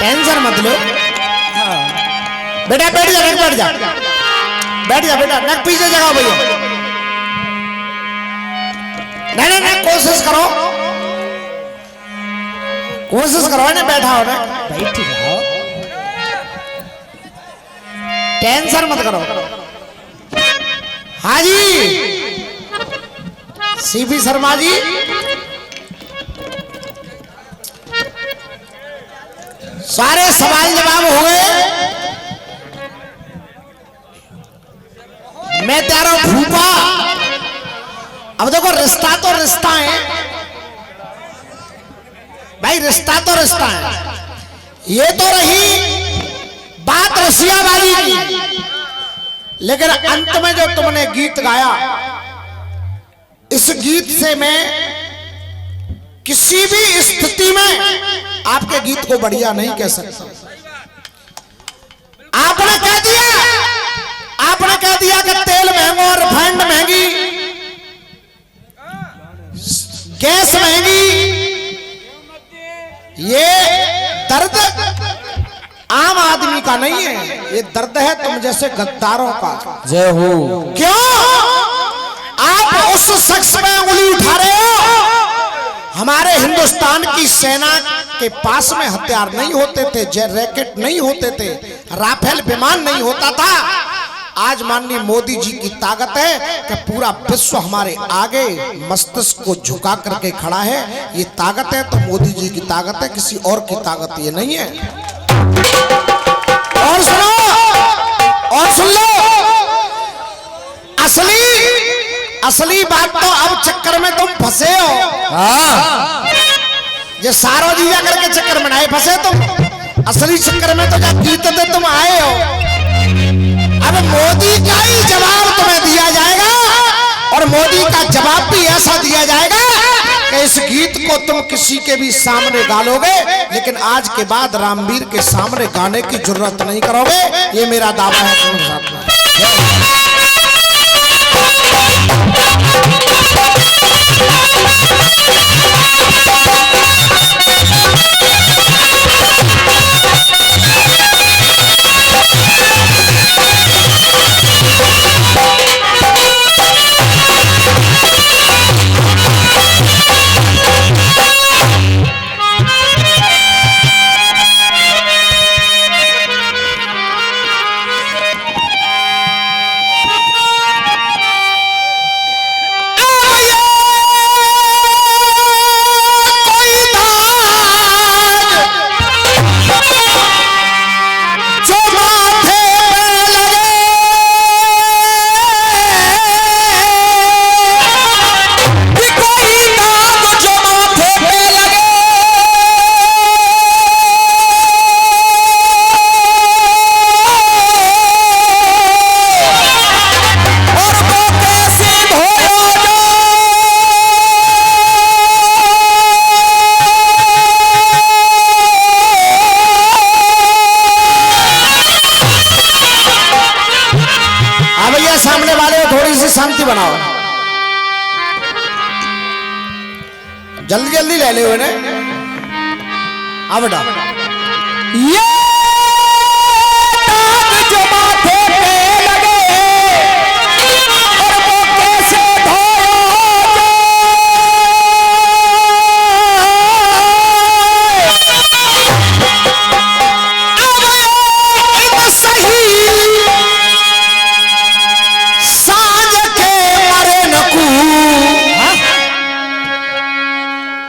Tension मत लो। बेटा बैठ जा, बैठ जा, बैठ जा बेटा, नक पीछे जगह भैया। नहीं नहीं कोशिश करो, कोशिश करो ना, बैठा हो ना, बैठ जाओ, टेंशन मत करो। हाँ जी सीपी शर्मा जी, सारे सवाल जवाब हो गए। मैं तेरा भूपा। अब देखो रिश्ता तो रिश्ता है भाई, रिश्ता तो रिश्ता है। ये तो रही बात रसिया वाली की, लेकिन अंत में जो तुमने गीत गाया, इस गीत से मैं किसी भी स्थिति में आपके गीत को बढ़िया नहीं कह सकता। आपने कह दिया कि तेल महंगा और रिफाइंड महंगी, गैस महंगी। ये दर्द आम आदमी का नहीं है, ये दर्द है तुम जैसे गद्दारों का। जय हो। क्यों आप उस शख्स में उंगली उठा रहे हो? हमारे हिंदुस्तान की सेना के पास में हथियार नहीं होते थे, रैकेट नहीं होते थे, राफेल विमान नहीं होता था। आज माननीय मोदी जी की ताकत है कि पूरा विश्व हमारे आगे मस्तिष्क को झुका करके खड़ा है। ये ताकत है तो मोदी जी की ताकत है, किसी और की ताकत ये नहीं है। और सुनो, और सुन लो, असली बात तो अब चक्कर में तुम फंसे हो। हाँ। ये सारो जीजा करके चक्कर में नहीं फंसे तुम, असली चक्कर में तो जब जीतते तुम आए हो। अब मोदी का ही जवाब तुम्हें दिया जाएगा, और मोदी का जवाब भी ऐसा दिया जाएगा कि इस गीत को तुम किसी के भी सामने गालोगे, लेकिन आज के बाद रामवीर के सामने गाने की जरूरत नहीं करोगे। ये मेरा दावा है। सामने वाले थोड़ी सी शांति बनाओ, जल्दी जल्दी ले ले ना। अब बेटा ये जो माथे पे लगे और वो कैसे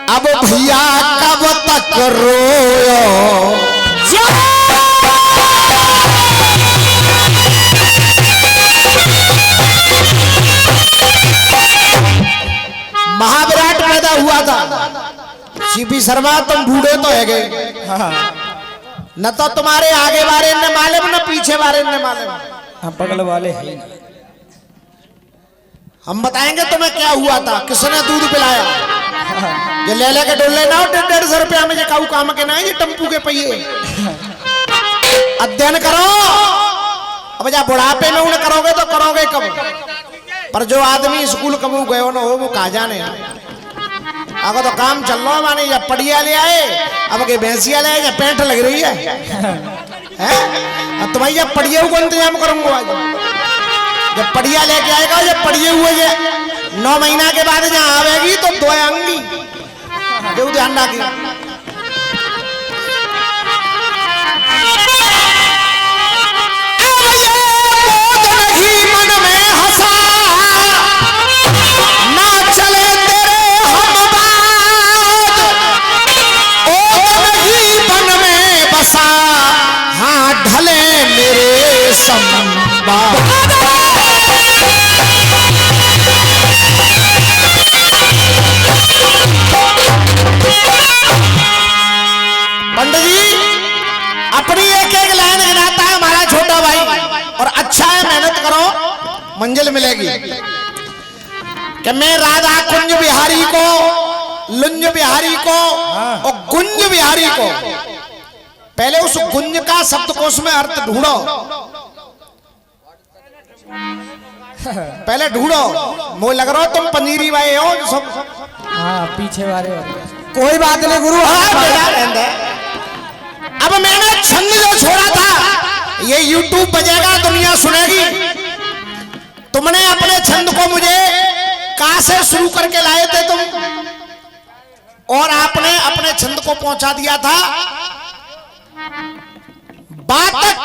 अब भैया कब तक रोयो। महाविराट पैदा हुआ था। सीपी शर्मा तुम बूढ़े तो है गए, न तो तुम्हारे आगे वाले ने मालूम न पीछे वाले ने मालूम, हम बगल वाले हैं। हम बताएंगे तुम्हें क्या हुआ था, किसने दूध पिलाया। ये ले लेके डोले ना 150 रुपया में काऊ काम के ना, ये टम्पू के पहिए। अध्ययन करो, अब जब बुढ़ापे में उन्हें करोगे तो करोगे कब, पर जो आदमी स्कूल कब गए हो ना हो वो कहा जाने। अगर तो काम चल रहा है माने या पड़िया ले आए अब के भैंसिया ले आए या पेंट लग रही है हैं तुम्हारी जब पड़िया को इंतजाम करूंगा आज जब पड़िया लेके आएगा जब पड़िए हुए जे 9 महीना के बाद जहाँ आवेगी तो 2 आएंगी जो ध्यान रखी पंडित जी अपनी एक एक लाइन गिनाता है हमारा छोटा भाई और अच्छा है मेहनत करो मंजिल मिलेगी कि मैं राधा कुंज बिहारी को लुंज बिहारी को और गुंज बिहारी को पहले उस गुंज का शब्दकोश में अर्थ ढूंढो पहले ढूंढो मुझे लग रहा हो तुम पंजीरी भाई हो सब हाँ पीछे वाले कोई बात नहीं गुरु अब मैंने छंद जो छोड़ा था ये YouTube बजेगा दुनिया सुनेगी तुमने अपने छंद को मुझे कहां से शुरू करके लाए थे तुम और आपने अपने छंद को पहुंचा दिया था बात तक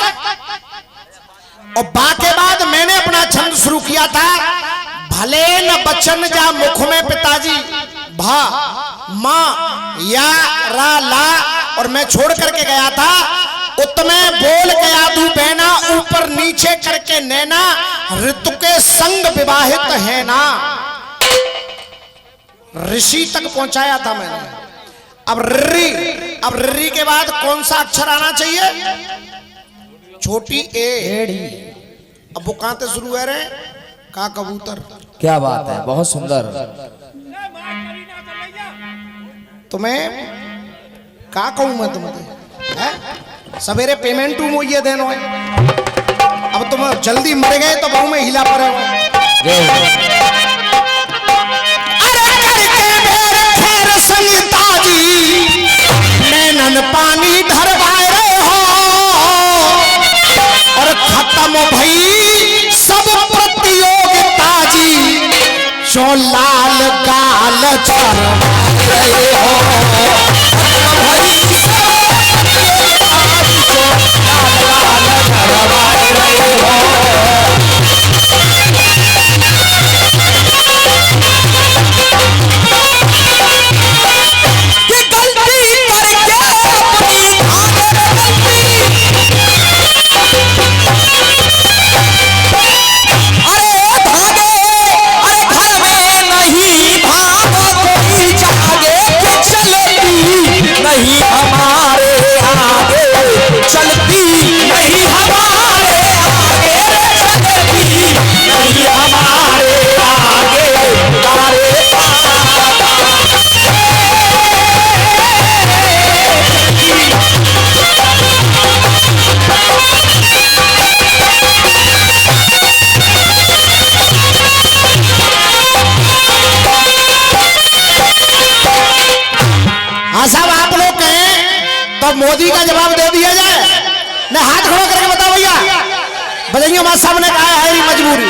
और बा के बाद मैंने अपना छंद शुरू किया था भले न बचन जा मुख में पिताजी भा मां या रा ला और मैं छोड़ करके गया था उत्तमे बोल के आदू बहना ऊपर नीचे करके नैना ऋतु के संग विवाहित है ना ऋषि तक पहुंचाया था मैंने अब रिरी के बाद कौन सा अक्षर आना चाहिए छोटी ए अब वो कहां से शुरू है रे का कबूतर क्या बात है बहुत सुंदर तुम्हें का कहूं मैं तुम्हें सवेरे पेमेंट वो ये देनो है अब तुम जल्दी मर गए तो बहु में हिला पड़े नैनन पानी धरवाए रहे हो और खत्म भई सब प्रतियोगिता जी जो लाल गाल चढ़वाए रहे हो मोदी का जवाब दे दिया जाए मैं हाथ खड़ा करके बताओ भैया बजैया मां साहब ने कहा है मजबूरी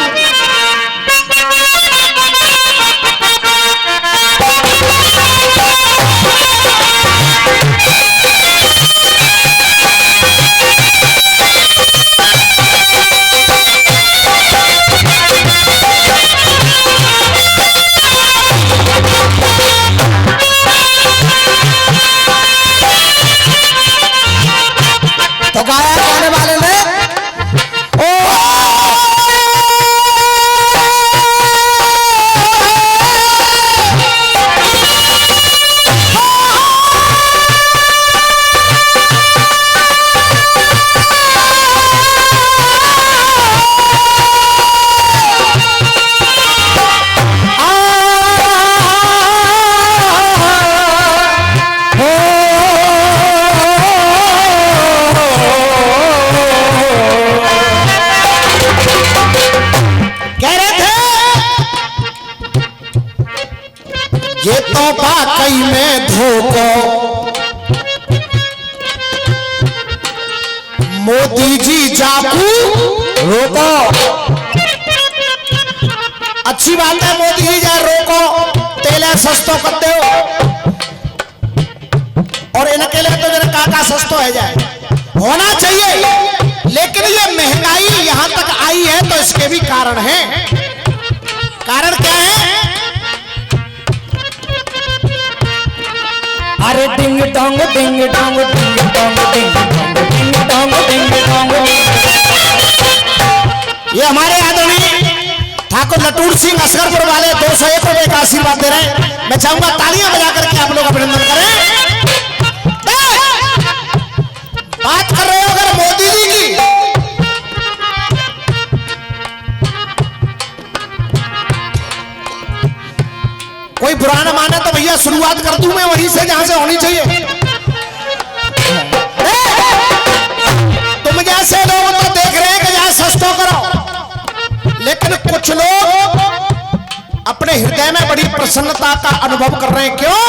तो गाया गाने वाले ने तो वाकई में धोखो मोदी जी जाकू रोको। अच्छी बात है मोदी जी जा रोको तेल सस्तो करते हो और इनके लिए तो जरा काका सस्तो है जाए होना चाहिए। लेकिन ये महंगाई यहां तक आई है तो इसके भी कारण हैं। कारण क्या है? अरे ding dong ding dong ding dong ding dong ding dong ding dong. ये हमारे आदरणीय ठाकुर लटूर सिंह असगरपुर वाले 201 रुपए का आशीर्वाद दे रहे हैं। मैं चाहूंगा तालियां बजा करके आप लोग अभिनंदन करें। बात कर रहे हो अगर मोदी जी की, कोई बुरा ना माने तो भैया शुरुआत कर दूं मैं वहीं से जहां से होनी चाहिए। तुम जैसे लोग तो देख रहे हैं कि यहां सस्तो करो, लेकिन कुछ लोग अपने हृदय में बड़ी प्रसन्नता का अनुभव कर रहे हैं। क्यों?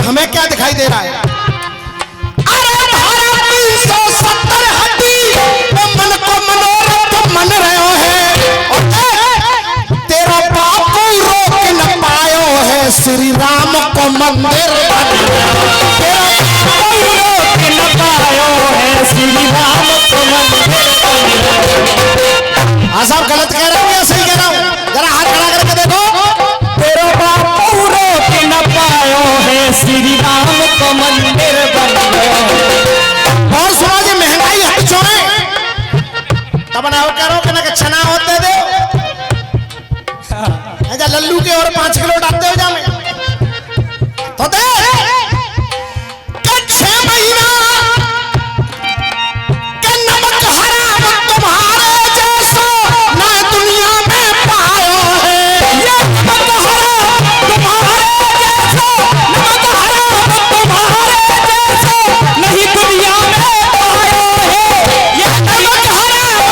हमें क्या दिखाई दे रहा है? अरे धारा 370 हड्डी वो मन को मनोरथ मन रहे है और तेरा बापू रोक न पायो है श्री राम को मंदिर तेरा बापू रोक न पायो है श्री राम को मंदिर। हाँ साहब गलत कह रहे हो या सही कह रहा हूँ? जरा हाथ खड़ा करके देखो। तेरा बापू रोक न पायो है श्री राम को मंदिर बन गया। और सुनो जी महंगाई हट छोड़े तब ना हो करो कि ना कि छना होते दे ऐसा लल्लू के और 5 किलो डालते हो जामे तो दे 6 महीना के नमक हराम तुम्हारे जैसा ना दुनिया में पायो है। ये नमक हराम तुम्हारे जैसा नमक हराम तुम्हारे जैसा नहीं दुनिया में पायो है। ये नमक हराम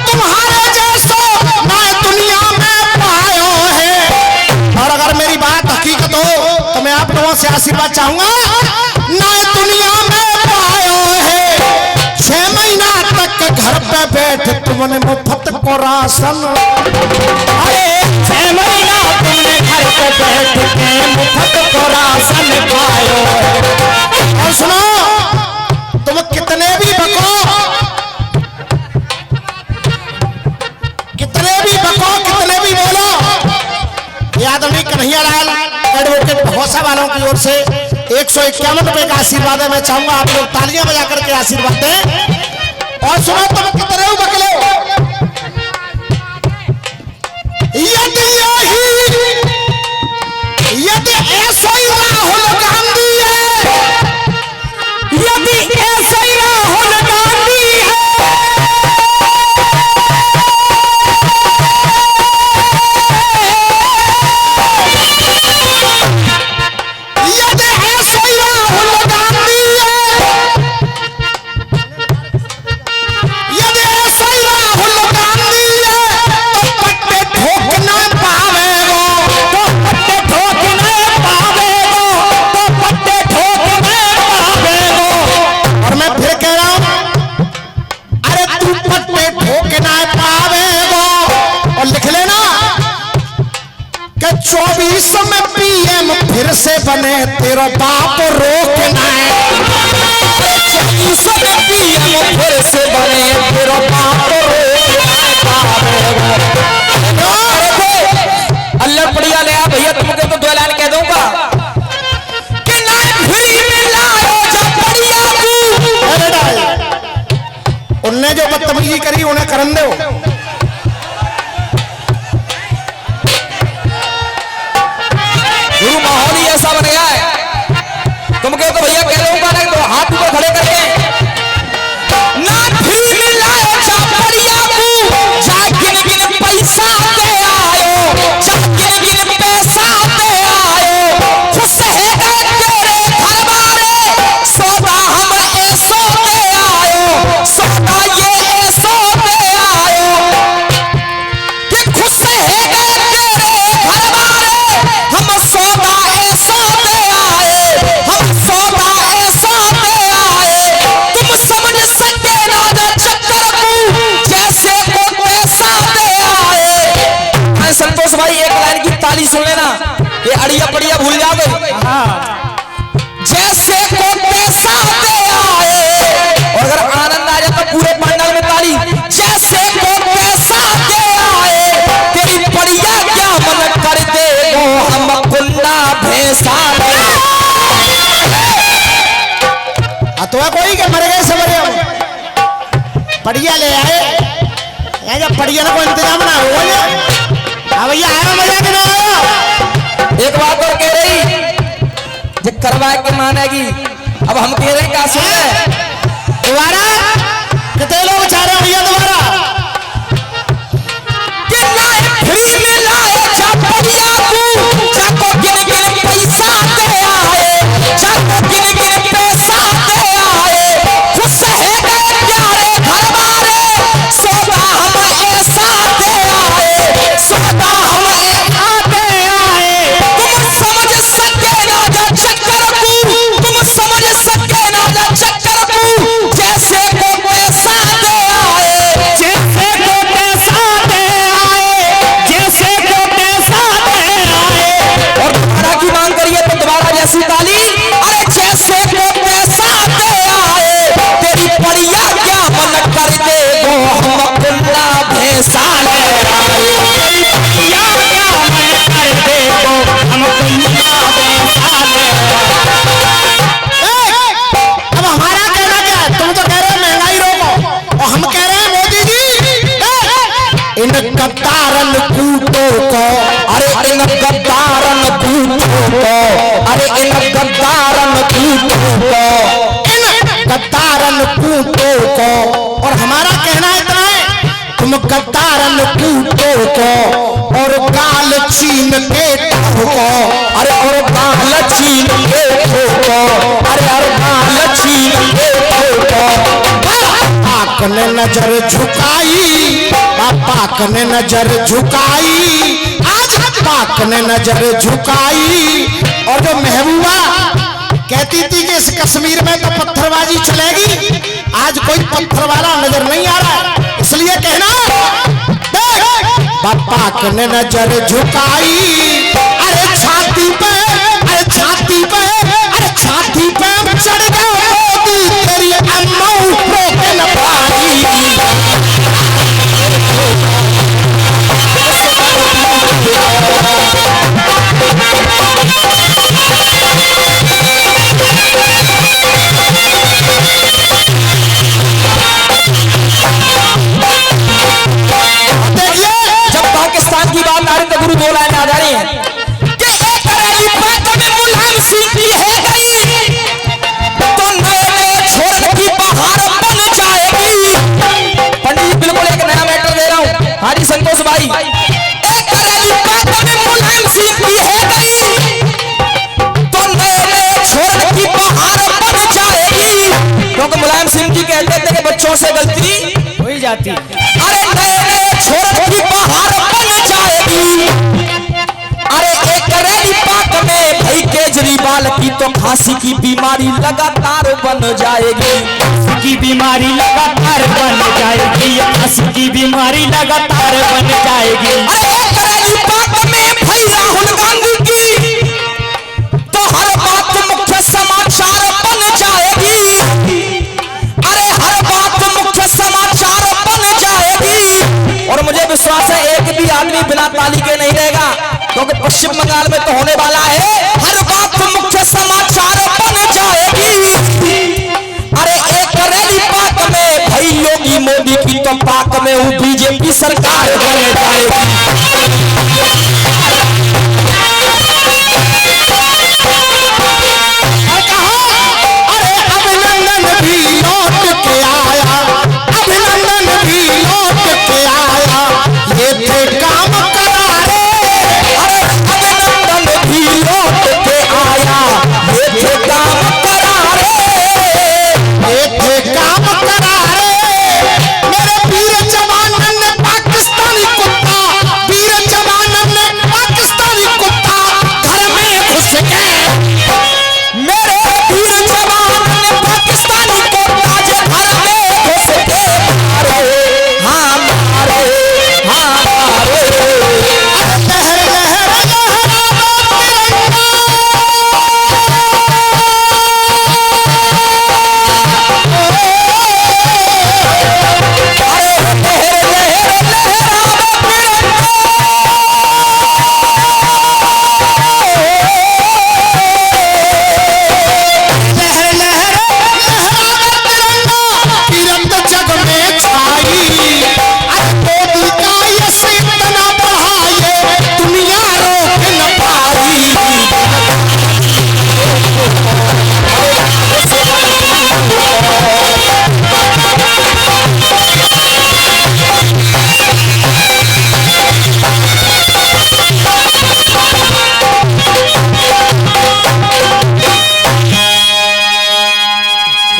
तुम्हारे जैसा ना दुनिया में पायो है। और अगर मेरी बात हकीकत हो तो मैं आप लोगों से आशीर्वाद चाहूंगा ना दुनिया में पायो है। 6 महीना तक घर पे बैठ तुमने मुफ्त को राशन। अरे 6 महीना तुमने घर पे बैठ के मुफ्त को राशन पायो है। और सुनो तुम कितने भी बको कितने भी बोलो ये आदमी कन्हैयालाल एडवोकेट भगोसा वालों की ओर से 151 रुपए का आशीर्वाद है। मैं चाहूंगा आप लोग तालियां बजा करके आशीर्वाद दें। और सुनो तुम कितने बकले यदि ऐसा ही राहुल गांधी है यदि ऐसा ही राहुल गांधी है यदि ऐसा ही राहुल गांधी है यदि ऐसा ही राहुल गांधी है तो पट्टे ठोक ना पावेगो तो पट्टे ठोक नहीं पावेगो तो पट्टे ठोक नहीं पावेगो। और मैं फिर कह रहा हूं अरे तू पट्टे ठोक ना पावेगो और लिख लेना कि 24 में पीएम फिर से बने तेरा बाप रोकना है। 24 में पीएम फिर से बने तेरा बाप रोकना है। अल्लाह बढ़िया ले आ भैया, तुमको तो 2 लाइन कह दूंगा कि ना फ्री में लाओ जा बढ़िया तू। उनने जो बदतमीजी करी उन्हें करन दो। गुरु माहौल ही ऐसा बन गया है, तुमको तो भैया कह दूंगा ना, तो हाथ ऊपर खड़े करके ना फ्री में लाओ जा बढ़िया तू। जा गिन गिन पैसा दे आयो, जा गिन गिन पैसा दे आयो। खुश है तेरे घर वाले, सौदा हम ऐसो दे आयो, सौदा ये ऐसो दे आयो कि खुश है तेरे घर वाले, हम सौदा ऐसो दे आए, हम सौदा ऐसो दे आए। तुम समझ सके राजा चक्कर को, जैसे को पैसा दे आए। संतोष भाई एक लाइन की ताली सुन लेना, ये अड़िया पड़िया भूल जाओगे। जैसे को पैसा दे आए, और अगर आनंद आ जाए तो पूरे पंडाल में ताली। जैसे को पैसा दे आए, तेरी बढ़िया क्या मन कर दे वो हम कुंडा भैंसा। तो कोई के मर गए समझ बढ़िया ले आए, जब बढ़िया ना कोई इंतजाम ना हो। हाँ भैया आया मजा कि ना आया। एक बात और कह रही जो करवा के मानेगी, अब हम कह रहे हैं क्या सुन रहे दोबारा कितने लोग चाह रहे हैं भैया दोबारा कि ना फ्री में लाए जा बढ़िया तू। जाको गिन गिन पैसा दे आए, जाको गिन गिन पैसा दे आए। खुश है प्यारे घर वाले, सौदा हम ऐसा दे आए, सौदा हम ऐसा दे आए। तुम समझ सके राजा चक्कर को, तुम समझ सके राजा चक्कर को। जैसे को पैसा दे आए, जैसे को पैसा दे आए, जैसे को पैसा दे आए। और दोबारा की मांग करिए तो दोबारा जैसी ताली। अरे जैसे को पैसा दे आए, तेरी बढ़िया क्या मन कर दे वो हम कुंडा भैंसा ले आए। तेरी बढ़िया क्या मन कर दे वो हम कुंडा भैंसा ले आए। अब हमारा कहना क्या है? तुम तो कह रहे हो महंगाई रोको, और हम कह रहे हैं मोदी जी इन गद्दारन कूटो को। अरे इन गद्दारन कूटो को, अरे इन गद्दारन कूटो को, इन गद्दारन कूटो को। और हमारा कहना इतना है, तुम गद्दारन कूटो को और गाल छीन के ठोको। अरे और गाल छीन के ठोको, अरे और गाल छीन के ठोको। पाक ने नजर झुकाई, पाक ने नजर झुकाई, आज पाक ने नजर झुकाई। और जो महबूबा कहती थी कि इस कश्मीर में तो पत्थरबाजी चलेगी, आज कोई पत्थर वाला नजर नहीं आ रहा, इसलिए कहना पाक ने नजर झुकाई। अरे छाती पे, अरे छाती पे, अरे छाती पे चढ़ गया मोदी, तेरी अम्मा रोक न पाई। जब पाकिस्तान की बात आ रही तो गुरु 2 लाइन आ जा रही है कि एक रैली बात में मुलायम सीधी है गई, तो नए नए छोर की बहार बन जाएगी। पंडित जी बिल्कुल एक नया मैटर दे रहा हूँ, हाजी संतोष भाई। एक रैली बात में मुलायम सीधी है गई, तो नए नए छोर की बहार बन जाएगी। क्योंकि मुलायम सिंह जी कहते थे कि बच्चों से गलती हो ही जाती। अरे नए नए छोर की बहार बन जाएगी। अरे एक रैली पाक में भाई केजरीवाल की तो खांसी की बीमारी लगातार बन जाएगी। की बीमारी लगातार बन जाएगी, खांसी की बीमारी लगातार बन जाएगी। अरे एक रैली पाक में भाई राहुल मोदी की तो पाक में वो बीजेपी सरकार बन जाएगी। अरे अभिनंदन भी लौट के आया, अभिनंदन भी लौट के आया, ये थे काम करारे। अरे अभिनंदन भी लौट के आया, ये थे काम करारे, ये थे काम करारे। मेरे वीर जवानों ने पाकिस्तानी कुत्ता, वीर जवानों ने पाकिस्तानी कुत्ता घर में घुस के, मेरे वीर जवान ने पाकिस्तानी को ताज घर में घुस के मारे, हाँ मारे, हाँ मारे। लहर लहर लहरावा तिरंगा, लहर लहर लहरावा तिरंगा, तिरंगा जग में छाई। आज मोदी का ये सिंदना बढ़ाए, दुनिया रोक न पाई।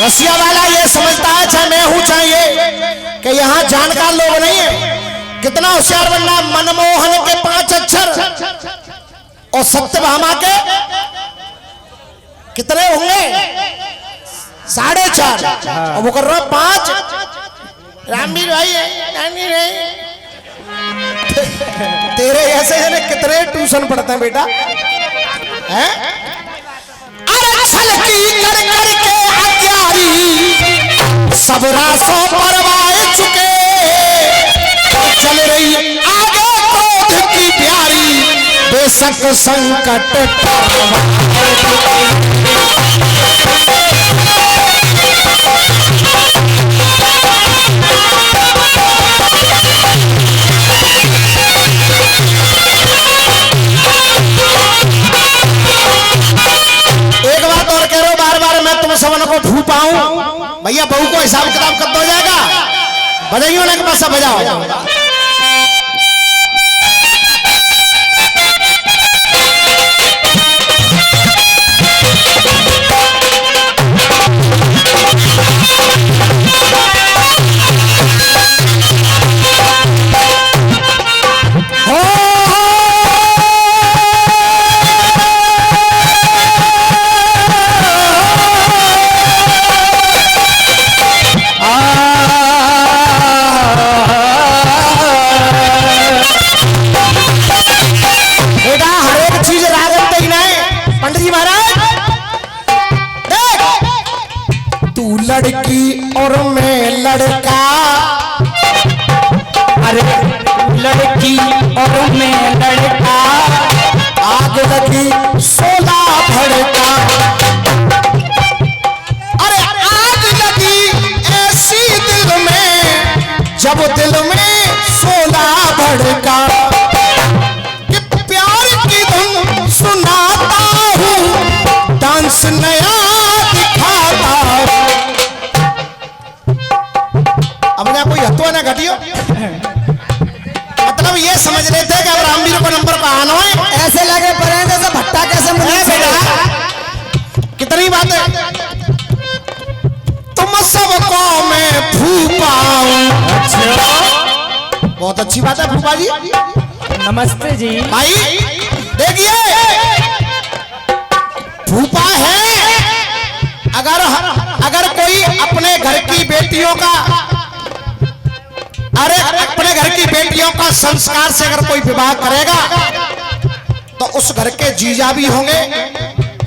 रसिया वाला ये समझता है चाहे मैं हूं चाहे ये, कि यहाँ जानकार लोग नहीं है। कितना होशियार बनना। मनमोहन के 5 अक्षर और सत्यभामा के कितने होंगे? 4.5। और वो कर रहा 5। रामवीर भाई है, रामवीर है। तेरे ऐसे जने कितने ट्यूशन पढ़ते हैं बेटा? हैं? अरे छलकी कर कर के हत्यारी, सब रासों परवाए चुके। चल रही आगे क्रोध की प्यारी, बेशक संकट एक बात और कह रहा हूं बार बार, मैं तुम सबन को भू पाऊं भैया, बहू को हिसाब किताब कब हो जाएगा? बजाइयो ना के पास बजाओ। लड़की और मैं लड़का, अरे लड़की और मैं लड़का, आग लगी 16 भड़का। अरे आग लगी ऐसी दिल में, जब दिल में 16 भड़का, कि प्यार की धुन सुनाता हूँ, डांस नया दिखाता हूँ। अब ना कोई हत्वा ना घटियो, मतलब ये समझ रहे थे कि अब रामवीर को नंबर का आना है। ऐसे लगे पड़े जैसे भट्टा कैसे मुझे बेटा। कितनी बात है, तुम सबको मैं फूफा हूं। अच्छा, बहुत अच्छी बात है फूफा जी। नमस्ते जी। भाई देखिए, फूफा है, अगर कोई अपने घर की बेटियों का, अरे अपने घर की बेटियों का संस्कार से अगर कोई विवाह करेगा तो उस घर के जीजा भी होंगे,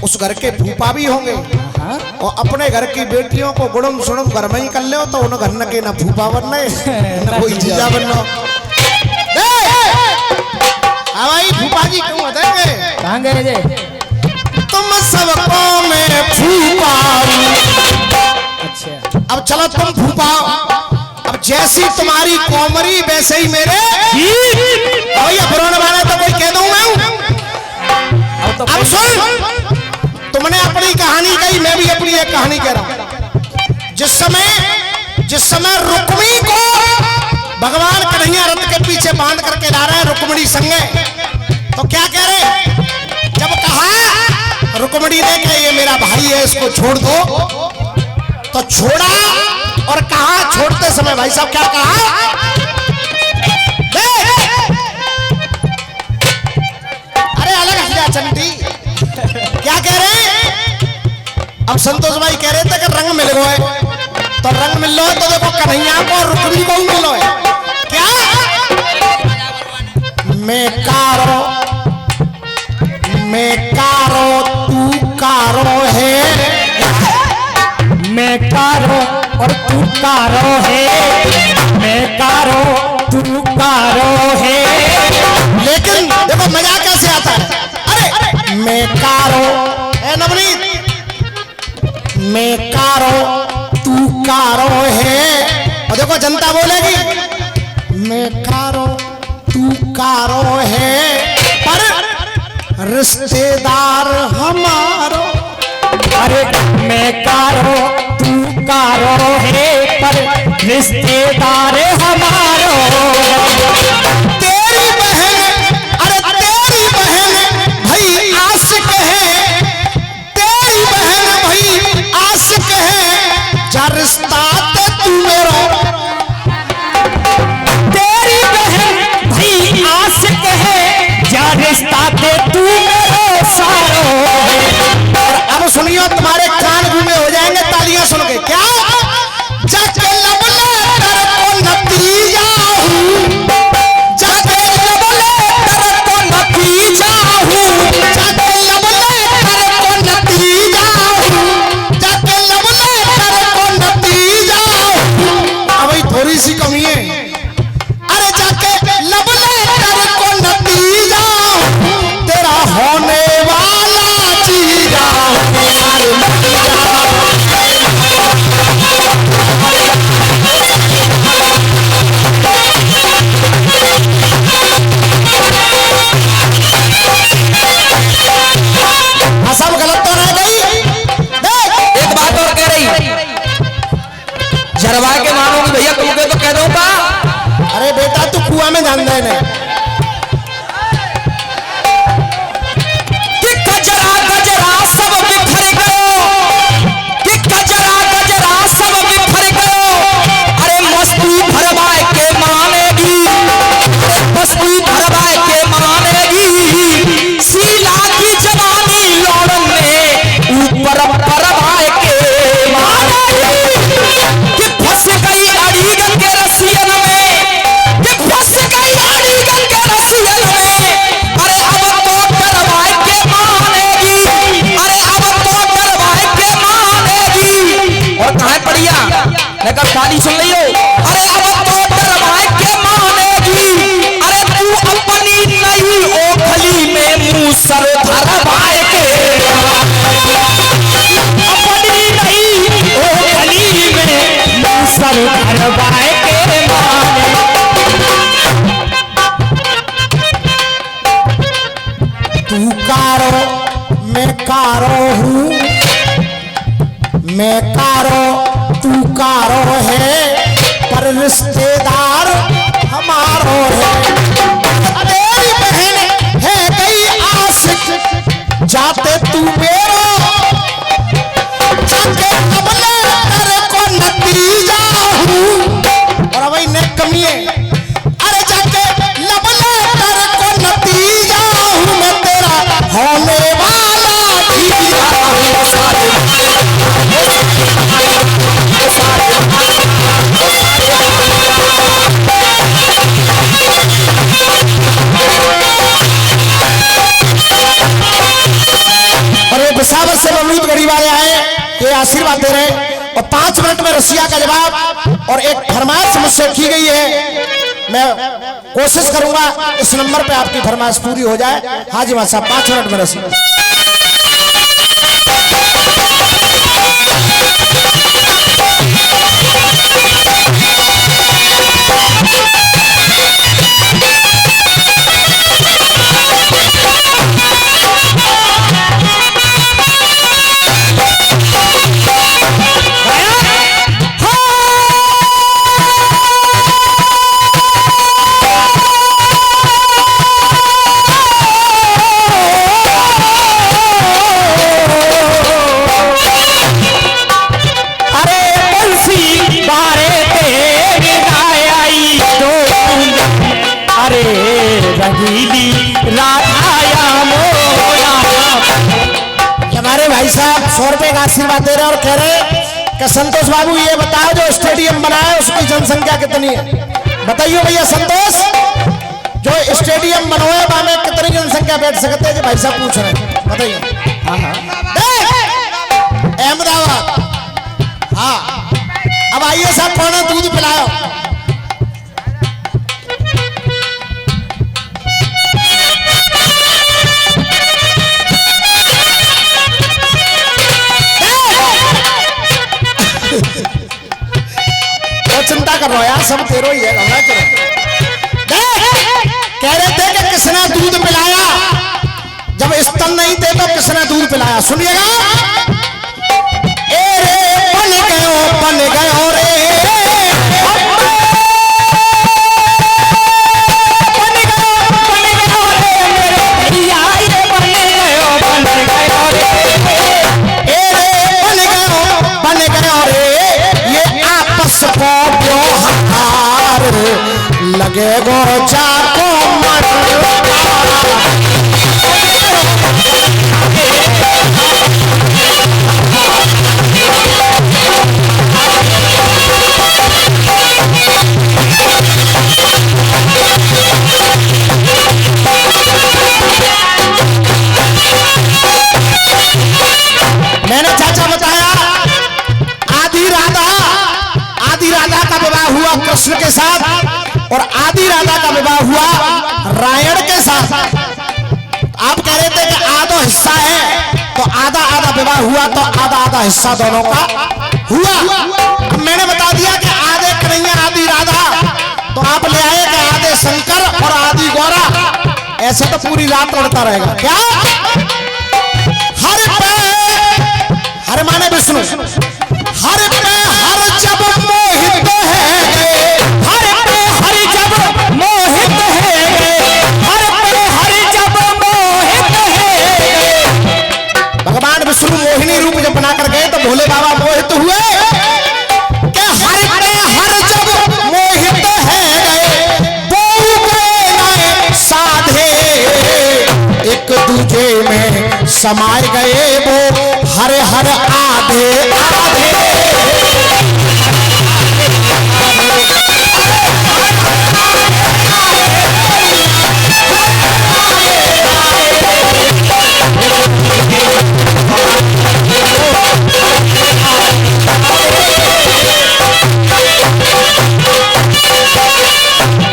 उस घर के फूफा भी होंगे। और अपने घर की बेटियों को गुड़म सुड़म घर में ही कर ले तो उन्हें घर न के ना फूफा बनना न कोई जीजा बनना। भाई फूफा जी क्यों बताएंगे? कहाँ गए जे? तुम सबको मैं फूफा हूं। अच्छा, अब चलो तुम फूफा, अब जैसी तुम्हारी कोमरी वैसे ही मेरे भैया पुराने वाले तो कोई कह दूं मैं हूं। अब सुन, तुमने अपनी कहानी कही, मैं भी अपनी एक कहानी कह रहा हूं। जिस समय रुक्मी को भगवान कन्हैया रथ के पीछे बांध करके ला रहे हैं रुक्मिणी संगे, तो क्या कह रहे? जब कहा रुक्मिणी ने कि ये मेरा भाई है, इसको छोड़ दो, तो छोड़ा। और कहा छोड़ते समय भाई साहब क्या कहा? अरे अलग हट जा चंडी, क्या कह रहे हैं? अब संतोष भाई कह रहे थे कि रंग मिल गए, तो रंग मिल लो तो देखो कन्हैया को और रुक्मिणी को मिल लो है क्या? मैं कारो तू कारो है, मैं कारो और तू कारो है, मैं कारो तू कारो है। लेकिन देखो मजा कैसे आता है। अरे मैं कारो है नवनीत, मैं कारो तू कारो है, और देखो जनता बोलेगी मैं कारो तू कारो है, पर रिश्तेदार हमारो। अरे मैं कारो तू कारो है, पर रिश्तेदार हमारो। तेरी बहन, अरे तेरी बहन भाई आशिक है, तेरी बहन भाई आशिक है, जा रिश्ता ते तू मेरो। तेरी बहन भाई आशिक है, जा रिश्ता दे तू मेरो सारो। और अब सुनियो, तुम्हारे कान घूमे हो जाएंगे तालियां सुन के। क्या? जाके लबले कर को नतीजा हूं, जाके लबले कर को नतीजा हूं, जाके लबले कर को नतीजा हूं, जाके लबले कर को नतीजा हूं। अब भाई थोड़ी सी कमी है। अरे जाके लबले कर को नतीजा हूं, तेरा होने वाला जीजा सब गलत तो रह गई। एक बात और कह रही, झरवा के मानोगी भैया तुमके तो कह दो का। अरे बेटा तू कुआं में जान दे ने। कि गजरा गजरा सब बिखर गयो, कि गजरा गजरा सब बिखर गयो, अरे मस्ती भरवाए के मानेगी, मस्ती भरवाए के मानेगी, शीला की जवानी लौड़न में ऊपर भरवाए के मानेगी। कि फंस गई अड़ीगन के रसियन में, कि फंस गई अड़ीगन के रसियन में, अरे अब तो डरवाए के मानेगी, अरे अब तो डरवाए के मानेगी। और कहाँ पड़िया लेकर गाली सुन लियो, अरे अब तो डरवाए के मानेगी, अरे तू अपनी नई ओखली में मुंह सर धरवाए के, अपनी नहीं ओ गली में मुंह सर धरवाए के माने। तू कारो मैं कारो हूँ, मैं कारो तू कारो है, पर रिश्तेदार हमारो है। तेरी बहन है गई आशिक, जाते तू मेरो, जाके कबले कर को नतीजा हूँ। और भाई ने कमी है। अरे जाके लबले कर को नतीजा हूँ, मैं तेरा होने वाला जीजा हूँ। और ये बिसावत से ममलूद गरीब वाले आए, ये आशीर्वाद दे रहे हैं। और 5 मिनट में रसिया का जवाब और एक फरमाइश मुझसे की गई है। मैं कोशिश करूंगा इस नंबर पे आपकी फरमाइश पूरी हो जाए। हाजी मां साहब 5 मिनट में रसिया। लबीली राधाया मोरा। हमारे भाई साहब 100 रुपए का आशीर्वाद दे रहे हैं और कह रहे कि संतोष बाबू ये बताओ जो स्टेडियम बनाया है उसकी जनसंख्या कितनी है? बताइए भैया संतोष, जो स्टेडियम बनवाया में कितनी जनसंख्या बैठ सकते हैं? भाई साहब पूछ रहे हैं, बताइए। अहमदाबाद। हाँ, अब आइए साहब पौना दूध पिलाओ। चिंता कर रहा है यार, सब तेरो ही है। कह रहे थे कि किसने दूध पिलाया, जब स्तन नहीं थे तो किसने दूध पिलाया? सुनिएगा। ए रे बन गयो रे, लगे गो जाको मन। मैंने चाचा बताया आदि राधा का विवाह हुआ कृष्ण के साथ और आदि राधा का विवाह हुआ रायण के साथ। आप कह रहे थे कि आधा हिस्सा है तो आधा आधा विवाह हुआ तो आधा आधा हिस्सा दोनों का हुआ। अब मैंने बता दिया कि आधे कन्हैया आदि राधा, तो आप ले आए कि आधे शंकर और आदि गौरा। ऐसे तो पूरी रात लड़ता रहेगा क्या? हर पे हर माने विष्णु, हर पे हर जब मोहित है, हर पे हर जब मोहित है, हर पे हर जब मोहित है। भगवान विष्णु मोहिनी रूप जब बना कर गए तो भोले बाबा मोहित हुए कि हर पे हर जब मोहित है, वो गए साधे एक दूजे में समाये गए, वो हर हर आधे आधे।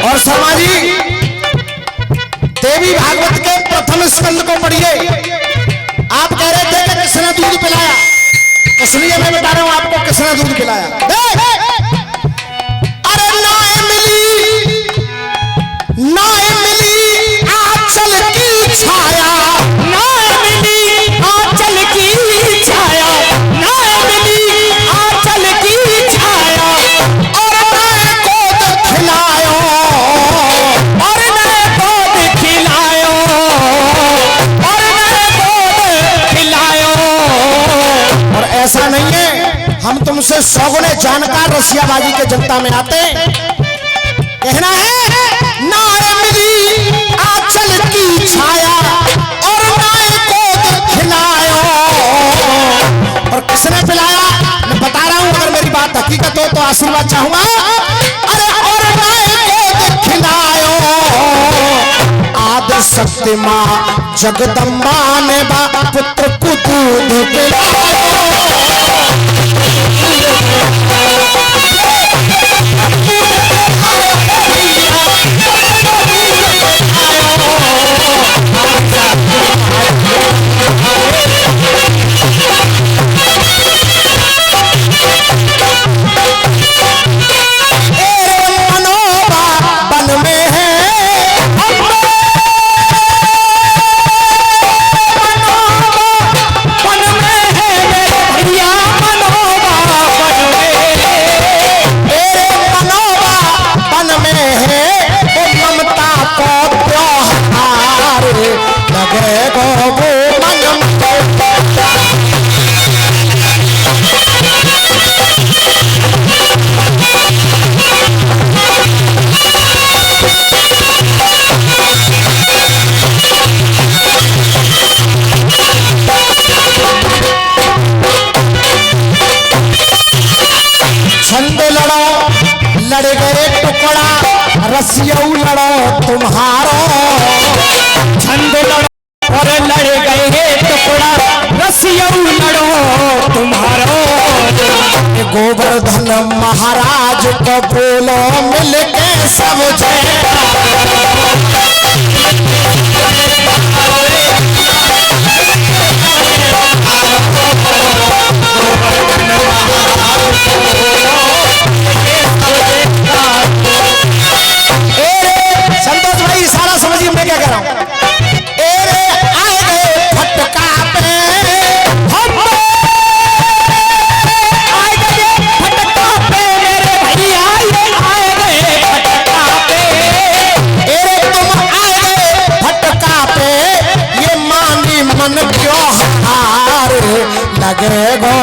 और शर्मा जी देवी भागवत के प्रथम स्कंद को पढ़िए। आप कह रहे थे कि किसने दूध पिलाया, तो सुनिए मैं बता रहा हूं आपको किसने दूध पिलाया। अरे नाय मिली आंचल की छाया, नाय मिली आंचल की छाया, नाय मिली आंचल की छाया। और नाय गोद खिलायो, और नए गोद खिलायो, और नए गोद खिलायो। और ऐसा नहीं है हम तुमसे 100 गुने जानकार रसियाबाजी के जनता में आते। कहना है नाय मिली आंचल की छाया और नाय गोद खिलायो। और किसने पिलाया मैं बता रहा हूं, अगर मेरी बात हकीकत हो तो आशीर्वाद चाहूंगा। अरे और नाय गोद खिलायो, आदि शक्ति मां जगदम्बा ने बा पुत्र को दूध पिलायो। मन में है टुकड़ा रसिया लड़ो तुम्हारो छंद लड़ो और लड़ गए टुकड़ा रसिया लड़ो तुम्हारो गोवर्धन महाराज को बोलो मिलके सब संतोष भाई सारा समझिए मैं क्या कह रहा हूं। आए गए फटका पे हम आए गए फटका पे मेरे भैया ये आए गए फटका पे तुम आए गए फटका पे ये मानी मन क्यों हार लगे गो